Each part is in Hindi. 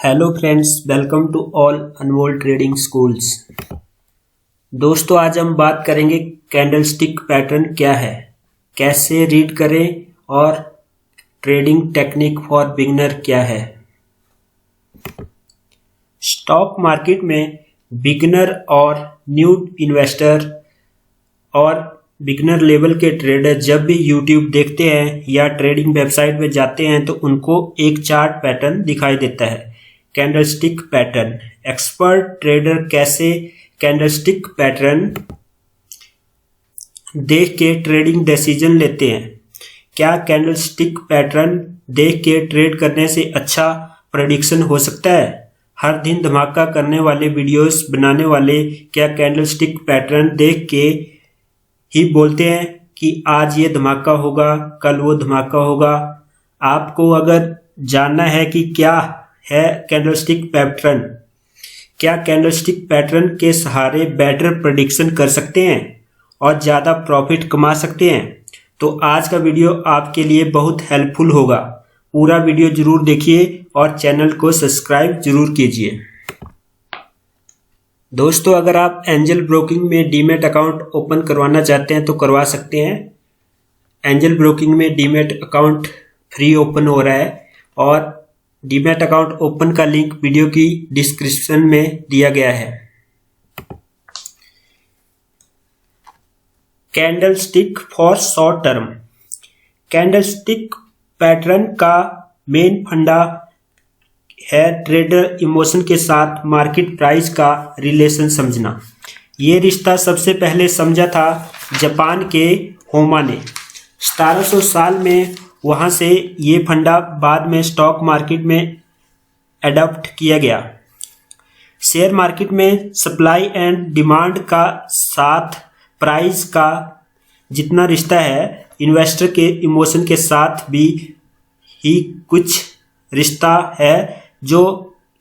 Hello friends, welcome to all Anmol trading schools. दोस्तों, आज हम बात करेंगे कैंडलस्टिक पैटर्न क्या है, कैसे रीड करें और ट्रेडिंग टेक्निक फॉर बिगिनर क्या है। स्टॉक मार्केट में बिगिनर और न्यू इन्वेस्टर और बिगिनर लेवल के ट्रेडर जब भी यूट्यूब देखते हैं या ट्रेडिंग वेबसाइट में जाते हैं तो उनको एक चार्ट पैटर्न दिखाई देता है, कैंडलस्टिक पैटर्न। एक्सपर्ट ट्रेडर कैसे कैंडलस्टिक पैटर्न देख के ट्रेडिंग डिसीजन लेते हैं। क्या कैंडलस्टिक पैटर्न देख के ट्रेड करने से अच्छा प्रेडिक्शन हो सकता है? हर दिन धमाका करने वाले वीडियोस बनाने वाले क्या कैंडलस्टिक पैटर्न देख के ही बोलते हैं कि आज ये धमाका होगा, कल वो धमाका होगा? आपको अगर जानना है कि क्या है कैंडलस्टिक पैटर्न, क्या कैंडलस्टिक पैटर्न के सहारे बेटर प्रेडिक्शन कर सकते हैं और ज़्यादा प्रॉफिट कमा सकते हैं, तो आज का वीडियो आपके लिए बहुत हेल्पफुल होगा। पूरा वीडियो जरूर देखिए और चैनल को सब्सक्राइब जरूर कीजिए। दोस्तों, अगर आप एंजल ब्रोकिंग में डीमैट अकाउंट ओपन करवाना चाहते हैं तो करवा सकते हैं। एंजल ब्रोकिंग में डीमैट अकाउंट फ्री ओपन हो रहा है और डीमैट अकाउंट ओपन का लिंक वीडियो की डिस्क्रिप्शन में दिया गया है। Candlestick for short term. Candlestick pattern का मेन फंडा है ट्रेडर इमोशन के साथ मार्केट प्राइस का रिलेशन समझना। ये रिश्ता सबसे पहले समझा था जापान के होमा ने 1700 साल में। वहाँ से ये फंडा बाद में स्टॉक मार्केट में अडॉप्ट किया गया। शेयर मार्केट में सप्लाई एंड डिमांड का साथ प्राइस का जितना रिश्ता है, इन्वेस्टर के इमोशन के साथ भी ही कुछ रिश्ता है जो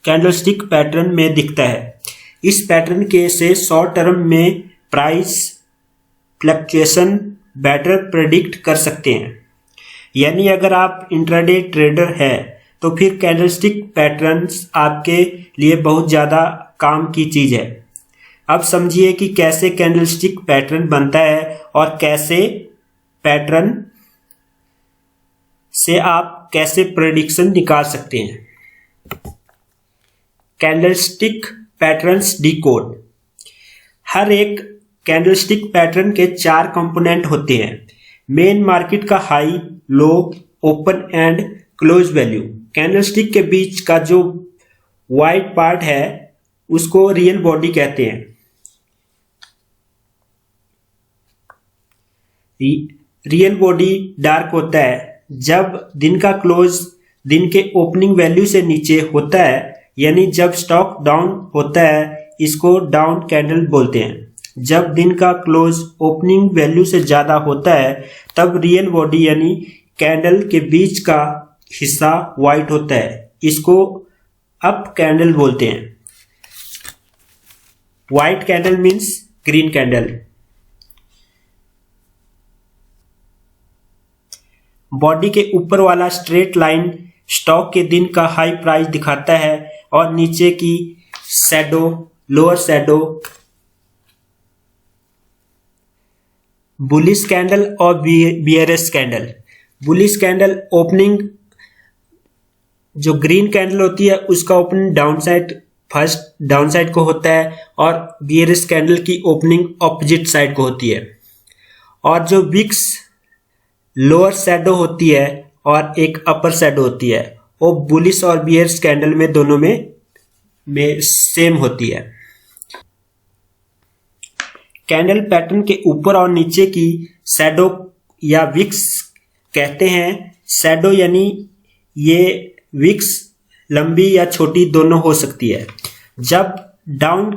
कैंडलस्टिक पैटर्न में दिखता है। इस पैटर्न के से शॉर्ट टर्म में प्राइस फ्लक्चुएशन बेटर प्रेडिक्ट कर सकते हैं। यानी अगर आप इंट्राडे ट्रेडर हैं तो फिर कैंडलस्टिक पैटर्न्स आपके लिए बहुत ज़्यादा काम की चीज़ है। अब समझिए कि कैसे कैंडलस्टिक पैटर्न बनता है और कैसे पैटर्न से आप कैसे प्रेडिक्शन निकाल सकते हैं। Candlestick patterns decode. हर एक कैंडलस्टिक पैटर्न के 4 कंपोनेंट होते हैं। मेन मार्केट का high, low, open and close value. Candlestick के बीच का जो वाइट पार्ट है उसको रियल बॉडी कहते हैं। रियल बॉडी डार्क होता है जब दिन का क्लोज दिन के ओपनिंग वैल्यू से नीचे होता है, यानी जब स्टॉक डाउन होता है इसको डाउन कैंडल बोलते हैं। जब दिन का क्लोज ओपनिंग वैल्यू से ज्यादा होता है तब रियल बॉडी यानी कैंडल के बीच का हिस्सा व्हाइट होता है, इसको अप कैंडल बोलते हैं। White candle means green candle. Body के ऊपर वाला स्ट्रेट लाइन स्टॉक के दिन का हाई प्राइस दिखाता है और नीचे की shadow lower shadow bullish candle और bearish candle. Bullish candle opening जो ग्रीन कैंडल होती है उसका ओपनिंग डाउनसाइड फर्स्ट डाउनसाइड को होता है और बियरिश कैंडल की ओपनिंग ऑपोजिट साइड को होती है। और जो विक्स लोअर शैडो होती है और एक अपर शैडो होती है वो बुलिश और बियरिश कैंडल में दोनों में सेम होती है। कैंडल पैटर्न के ऊपर और नीचे की शैडो या विक्स कहते हैं। शैडो यानी ये विक्स लंबी या छोटी दोनों हो सकती है। जब डाउन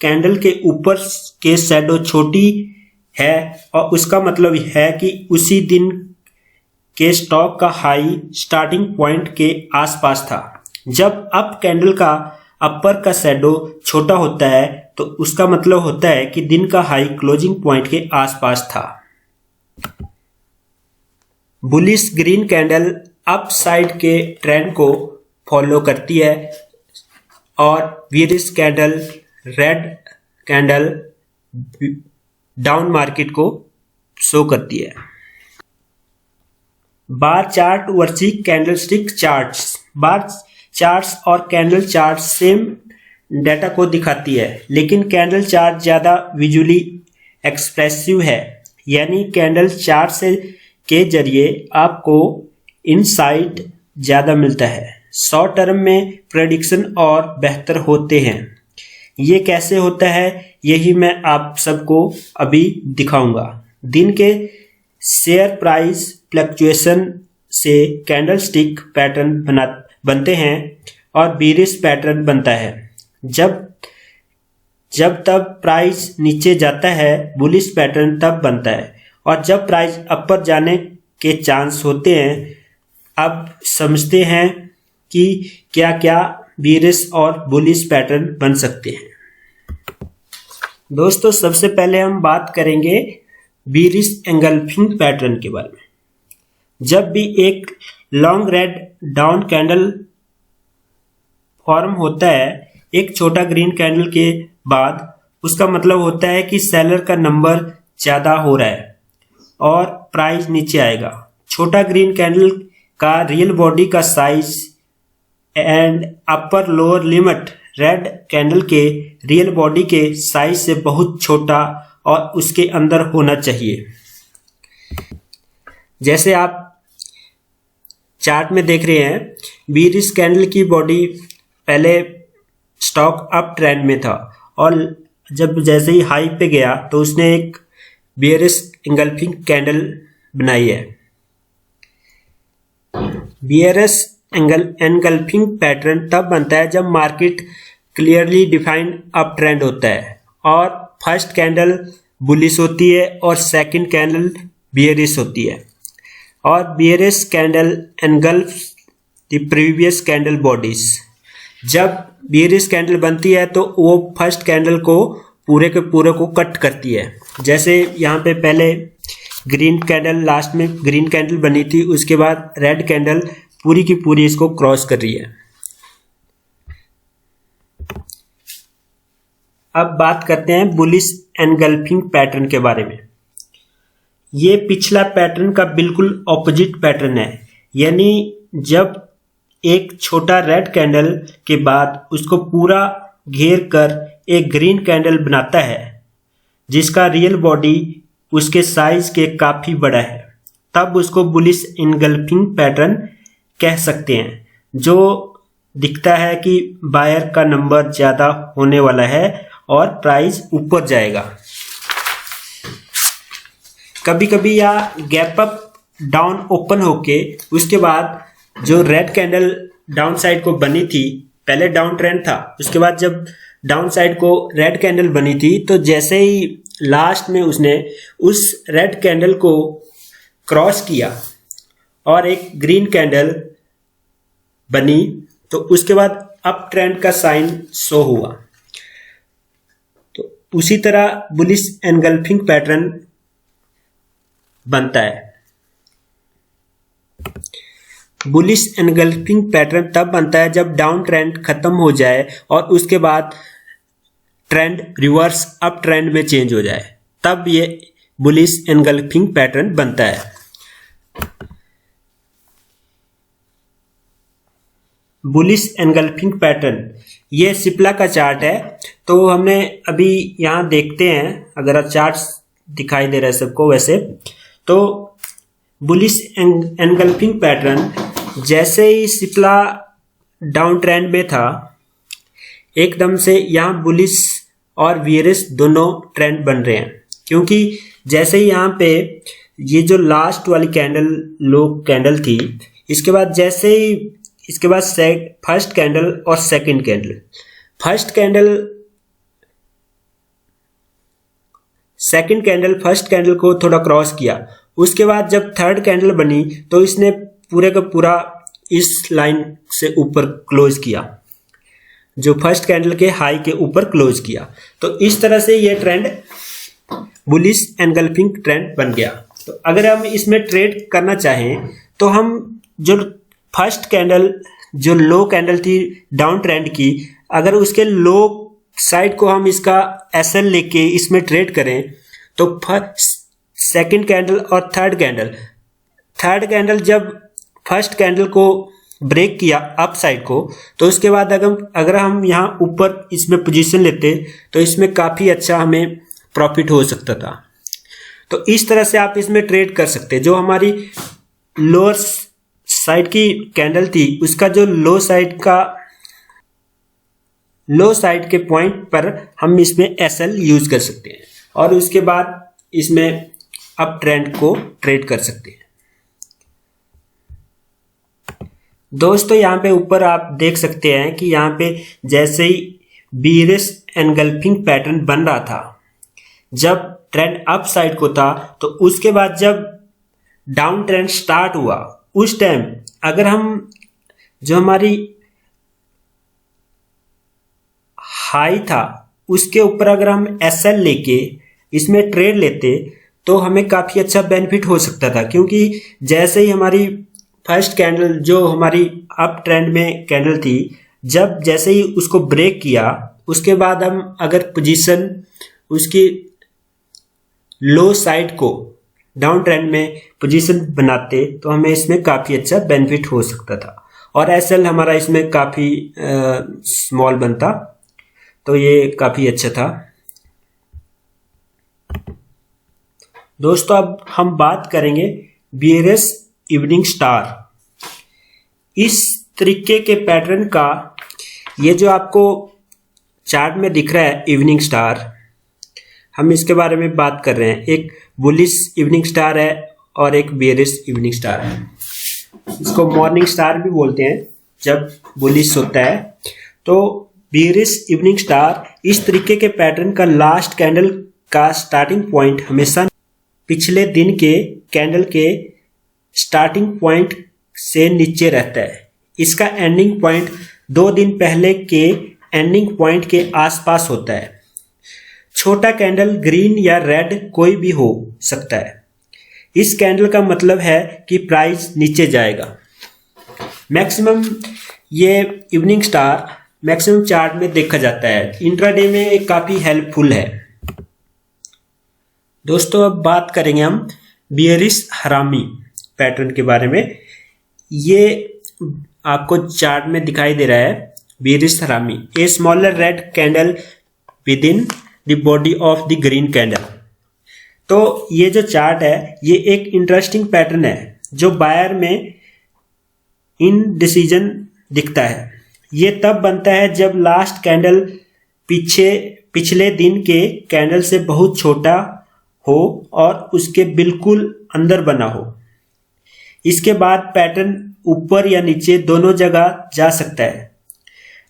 कैंडल के ऊपर के शैडो छोटी है और उसका मतलब है कि उसी दिन के स्टॉक का हाई स्टार्टिंग पॉइंट के आसपास था। जब अप कैंडल का अपर का शैडो छोटा होता है तो उसका मतलब होता है कि दिन का हाई क्लोजिंग पॉइंट के आसपास था। Bullish green candle upside के ट्रेंड को फॉलो करती है। और bearish candle, red candle down market को शो करती है। Bar chart versus candlestick charts. Bar charts और कैंडल चार्ट सेम डाटा को दिखाती है, लेकिन कैंडल चार्ट ज़्यादा विजुअली एक्सप्रेसिव है, यानी कैंडल चार्ट से के जरिए आपको इनसाइट ज़्यादा मिलता है। शॉर्ट टर्म में प्रेडिक्शन और बेहतर होते हैं। ये कैसे होता है, यही मैं आप सबको अभी दिखाऊंगा। दिन के शेयर प्राइस फ्लक्चुएशन से कैंडलस्टिक पैटर्न बनते हैं और बेयरिश पैटर्न बनता है। जब तब प्राइस नीचे जाता है बुलिश पैटर्न तब बनता है, और जब प्राइस अपर जाने के चांस होते हैं। अब समझते हैं कि क्या क्या बेयरिश और बुलिश पैटर्न बन सकते हैं। दोस्तों, सबसे पहले हम बात करेंगे बेयरिश एंगल्फिंग पैटर्न के बारे में। जब भी एक long red down candle form होता है एक छोटा ग्रीन कैंडल के बाद, उसका मतलब होता है कि सेलर का नंबर ज़्यादा हो रहा है और प्राइस नीचे आएगा। छोटा ग्रीन कैंडल का रियल बॉडी का size and upper lower limit red candle के रियल बॉडी के साइज से बहुत छोटा और उसके अंदर होना चाहिए। जैसे आप चार्ट में देख रहे हैं, बेयरिश कैंडल की बॉडी पहले स्टॉक अप ट्रेंड में था और जब जैसे ही हाई पे गया तो उसने एक बेयरिश एंगल्फिंग कैंडल बनाई है। बेयरिश एंगल्फिंग पैटर्न तब बनता है जब market clearly defined up trend होता है और फर्स्ट कैंडल बुलिश होती है और सेकंड कैंडल बेयरिश होती है, और bearish candle engulfs the previous candle bodies. जब बेयरिश कैंडल बनती है तो वो फर्स्ट कैंडल को पूरे के पूरे को कट करती है। जैसे यहाँ पे पहले ग्रीन कैंडल, लास्ट में ग्रीन कैंडल बनी थी, उसके बाद रेड कैंडल पूरी की पूरी इसको क्रॉस कर रही है। अब बात करते हैं बुलिश एनगल्फिंग पैटर्न के बारे में। ये पिछला पैटर्न का बिल्कुल ऑपोजिट पैटर्न है, यानी जब एक छोटा रेड कैंडल के बाद उसको पूरा घेर कर एक ग्रीन कैंडल बनाता है जिसका रियल बॉडी उसके साइज के काफ़ी बड़ा है, तब उसको बुलिश एनगल्फिंग पैटर्न कह सकते हैं, जो दिखता है कि बायर का नंबर ज़्यादा होने वाला है और प्राइस ऊपर जाएगा। कभी कभी या गैप अप डाउन ओपन होके उसके बाद जो रेड कैंडल डाउन साइड को बनी थी, पहले डाउन ट्रेंड था, उसके बाद जब डाउन साइड को रेड कैंडल बनी थी तो जैसे ही लास्ट में उसने उस रेड कैंडल को क्रॉस किया और एक ग्रीन कैंडल बनी, तो उसके बाद अप ट्रेंड का साइन शो हुआ। तो उसी तरह बुलिश एनगल्फिंग पैटर्न बनता है। बुलिश एनगल्फिंग पैटर्न तब बनता है जब डाउन ट्रेंड खत्म हो जाए और उसके बाद ट्रेंड रिवर्स अप ट्रेंड में चेंज हो जाए, तब ये बुलिश एनगल्फिंग पैटर्न बनता है। बुलिश एनगल्फिंग पैटर्न ये सिप्ला का चार्ट है। तो हमने अभी यहाँ देखते हैं, अगर चार्ट दिखाई दे रहा है सबको वैसे, तो बुलिश एनगल्फिंग पैटर्न जैसे ही सिप्ला डाउन ट्रेंड में था, एकदम से यहाँ बुलिश और बेयरिश दोनों ट्रेंड बन रहे हैं, क्योंकि जैसे ही यहाँ पे ये जो लास्ट वाली कैंडल लो कैंडल थी, इसके बाद जैसे ही इसके बाद फर्स्ट कैंडल और second candle, first candle second candle first candle को थोड़ा क्रॉस किया, उसके बाद जब थर्ड कैंडल बनी तो इसने पूरे का पूरा इस लाइन से ऊपर क्लोज किया, जो फर्स्ट कैंडल के हाई के ऊपर क्लोज किया। तो इस तरह से ये ट्रेंड बुलिश एनगल्फिंग ट्रेंड बन गया। तो अगर हम इसमें ट्रेड करना चाहें तो हम जो फर्स्ट कैंडल जो लो कैंडल थी डाउन ट्रेंड की, अगर उसके लो साइड को हम इसका एसएल लेके इसमें ट्रेड करें तो सेकंड कैंडल और थर्ड कैंडल जब फर्स्ट कैंडल को ब्रेक किया अप साइड को, तो उसके बाद अगर हम यहाँ ऊपर इसमें पोजीशन लेते तो इसमें काफ़ी अच्छा हमें प्रॉफिट हो सकता था। तो इस तरह से आप इसमें ट्रेड कर सकते हैं। जो हमारी लोअर साइड की कैंडल थी उसका जो लो साइड के पॉइंट पर हम इसमें एसएल यूज कर सकते हैं और उसके बाद इसमें अप ट्रेंड को ट्रेड कर सकते हैं। दोस्तों यहाँ पे ऊपर आप देख सकते हैं कि यहाँ पे जैसे ही बीयरिश एनगल्फिंग पैटर्न बन रहा था, जब ट्रेंड अप साइड को था, तो उसके बाद जब डाउन ट्रेंड स्टार्ट हुआ उस टाइम अगर हम जो हमारी हाई था उसके ऊपर अगर हम एसएल लेके इसमें ट्रेड लेते तो हमें काफ़ी अच्छा बेनिफिट हो सकता था, क्योंकि जैसे ही हमारी फर्स्ट कैंडल जो हमारी अप ट्रेंड में कैंडल थी, जब जैसे ही उसको ब्रेक किया उसके बाद हम अगर पोजीशन उसकी लो साइड को डाउन ट्रेंड में पोजीशन बनाते तो हमें इसमें काफ़ी अच्छा बेनिफिट हो सकता था और एसएल हमारा इसमें काफ़ी स्मॉल बनता, तो ये काफ़ी अच्छा था। दोस्तों अब हम बात करेंगे बीयरिश इवनिंग स्टार। इस तरीके के पैटर्न का ये जो आपको चार्ट में दिख रहा है इवनिंग स्टार, हम इसके बारे में बात कर रहे हैं। एक बुलिश इवनिंग स्टार है और एक बेयरिश इवनिंग स्टार है। इसको मॉर्निंग स्टार भी बोलते हैं जब बुलिश होता है। तो बेयरिश इवनिंग स्टार इस तरीके के पैटर्न का लास्ट कैंडल का स्टार्टिंग पॉइंट हमेशा पिछले दिन के कैंडल के स्टार्टिंग पॉइंट से नीचे रहता है। इसका एंडिंग पॉइंट 2 दिन पहले के एंडिंग पॉइंट के आसपास होता है। छोटा कैंडल ग्रीन या रेड कोई भी हो सकता है। इस कैंडल का मतलब है कि प्राइस नीचे जाएगा। मैक्सिमम ये इवनिंग स्टार मैक्सिमम चार्ट में देखा जाता है, इंट्राडे में काफ़ी हेल्पफुल है। दोस्तों अब बात करेंगे हम बेयरिश हरामी पैटर्न के बारे में। ये आपको चार्ट में दिखाई दे रहा है bearish harami, a smaller red candle within the body of the green candle. तो ये जो चार्ट है ये एक इंटरेस्टिंग पैटर्न है जो बायर में इनडिसीजन दिखता है। ये तब बनता है जब लास्ट कैंडल पिछले दिन के कैंडल से बहुत छोटा हो और उसके बिल्कुल अंदर बना हो। इसके बाद पैटर्न ऊपर या नीचे दोनों जगह जा सकता है।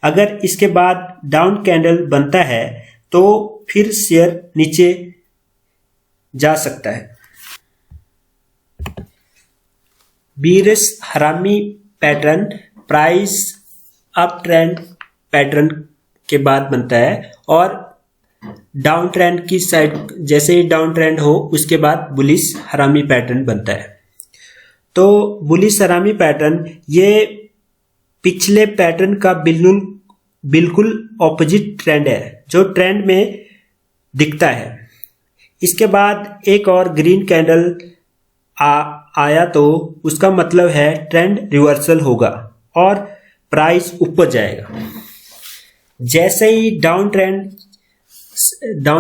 अगर इसके बाद डाउन कैंडल बनता है तो फिर शेयर नीचे जा सकता है। बेयरिश हरामी pattern price up trend pattern के बाद बनता है और डाउन ट्रेंड की साइड जैसे ही डाउन ट्रेंड हो उसके बाद बुलिश हरामी पैटर्न बनता है। तो बुलिश हरामी पैटर्न ये पिछले पैटर्न का बिल्कुल ऑपोजिट ट्रेंड है जो ट्रेंड में दिखता है। इसके बाद एक और ग्रीन कैंडल आया तो उसका मतलब है ट्रेंड रिवर्सल होगा और प्राइस ऊपर जाएगा। जैसे ही डाउन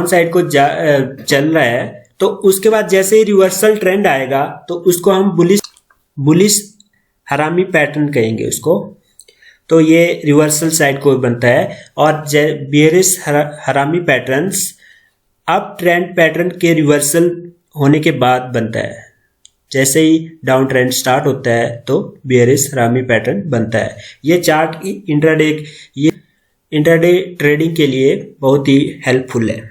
साइड को चल रहा है तो उसके बाद जैसे ही रिवर्सल ट्रेंड आएगा तो उसको हम बुलिश हरामी पैटर्न कहेंगे उसको। तो ये रिवर्सल साइड को बनता है और बेयरिश हरामी पैटर्न्स अप ट्रेंड पैटर्न के रिवर्सल होने के बाद बनता है। जैसे ही डाउन ट्रेंड स्टार्ट होता है तो बेयरिश हरामी पैटर्न बनता है। ये चार्ट इंट्राडे ट्रेडिंग के लिए बहुत ही हेल्पफुल है।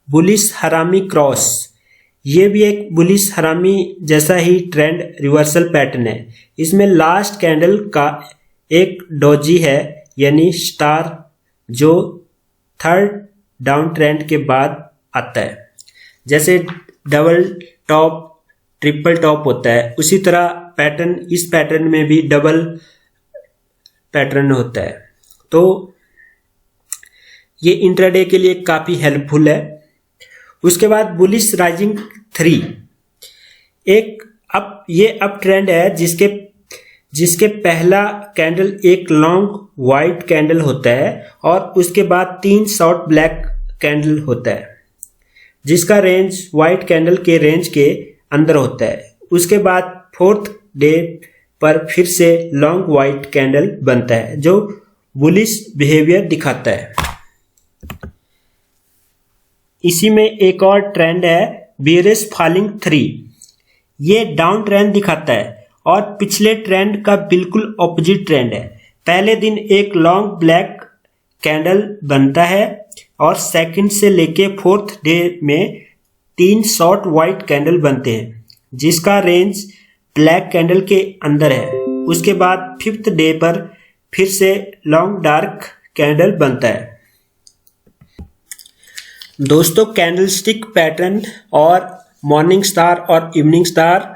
बुलिश हरामी क्रॉस, ये भी एक बुलिश हरामी जैसा ही ट्रेंड रिवर्सल पैटर्न है। इसमें लास्ट कैंडल का एक डोजी है यानी स्टार जो थर्ड डाउन ट्रेंड के बाद आता है। जैसे डबल टॉप ट्रिपल टॉप होता है उसी तरह पैटर्न, इस पैटर्न में भी डबल पैटर्न होता है, तो ये इंट्राडे के लिए काफी हेल्पफुल है। उसके बाद बुलिश राइजिंग 3, एक ये अप ट्रेंड है जिसके पहला कैंडल एक लॉन्ग व्हाइट कैंडल होता है और उसके बाद 3 शॉर्ट ब्लैक कैंडल होता है जिसका रेंज व्हाइट कैंडल के रेंज के अंदर होता है। उसके बाद 4th डे पर फिर से लॉन्ग व्हाइट कैंडल बनता है जो बुलिश बिहेवियर दिखाता है। इसी में एक और ट्रेंड है बेयरिश फॉलिंग 3, ये डाउन ट्रेंड दिखाता है और पिछले ट्रेंड का बिल्कुल ऑपोजिट ट्रेंड है। पहले दिन एक लॉन्ग ब्लैक कैंडल बनता है और सेकंड से लेके 4th डे में 3 शॉर्ट व्हाइट कैंडल बनते हैं जिसका रेंज ब्लैक कैंडल के अंदर है। उसके बाद 5th डे पर फिर से लॉन्ग डार्क कैंडल बनता है। दोस्तों, कैंडलस्टिक पैटर्न और मॉर्निंग स्टार और इवनिंग स्टार,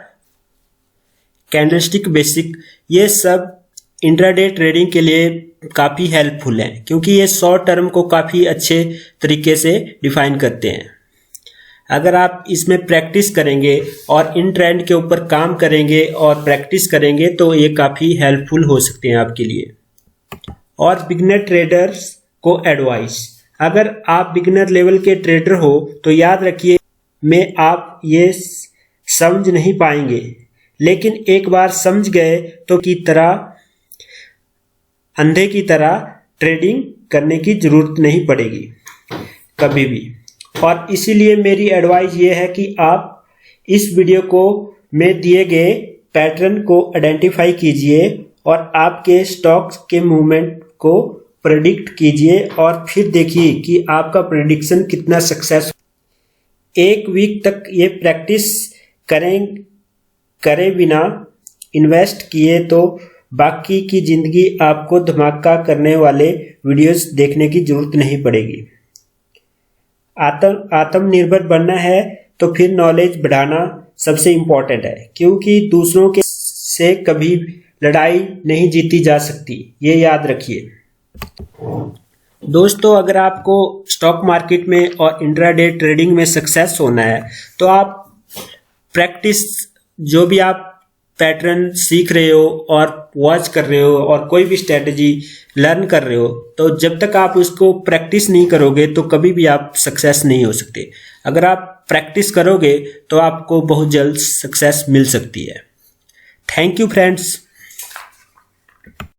कैंडलस्टिक बेसिक, ये सब इंट्राडे ट्रेडिंग के लिए काफ़ी हेल्पफुल हैं क्योंकि ये शॉर्ट टर्म को काफ़ी अच्छे तरीके से डिफाइन करते हैं। अगर आप इसमें प्रैक्टिस करेंगे और इन ट्रेंड के ऊपर काम करेंगे और प्रैक्टिस करेंगे तो ये काफ़ी हेल्पफुल हो सकते हैं आपके लिए। और बिगिनर ट्रेडर्स को एडवाइस, अगर आप बिगिनर लेवल के ट्रेडर हो तो याद रखिए में आप ये समझ नहीं पाएंगे, लेकिन एक बार समझ गए तो अंधे की तरह ट्रेडिंग करने की जरूरत नहीं पड़ेगी कभी भी। और इसीलिए मेरी एडवाइस ये है कि आप इस वीडियो को में दिए गए पैटर्न को आइडेंटिफाई कीजिए और आपके स्टॉक्स के मूवमेंट को प्रेडिक्ट कीजिए और फिर देखिए कि आपका प्रेडिक्शन कितना सक्सेस। एक वीक तक ये प्रैक्टिस करे बिना इन्वेस्ट किए तो बाकी की जिंदगी आपको धमाका करने वाले वीडियोस देखने की जरूरत नहीं पड़ेगी। आत्मनिर्भर बनना है तो फिर नॉलेज बढ़ाना सबसे इम्पोर्टेंट है क्योंकि दूसरों के से कभी लड़ाई नहीं जीती जा सकती, ये याद रखिए। दोस्तों, अगर आपको स्टॉक मार्केट में और इंट्राडे ट्रेडिंग में सक्सेस होना है तो आप प्रैक्टिस, जो भी आप पैटर्न सीख रहे हो और वॉच कर रहे हो और कोई भी स्ट्रेटजी लर्न कर रहे हो, तो जब तक आप उसको प्रैक्टिस नहीं करोगे तो कभी भी आप सक्सेस नहीं हो सकते। अगर आप प्रैक्टिस करोगे तो आपको बहुत जल्द सक्सेस मिल सकती है। Thank you friends.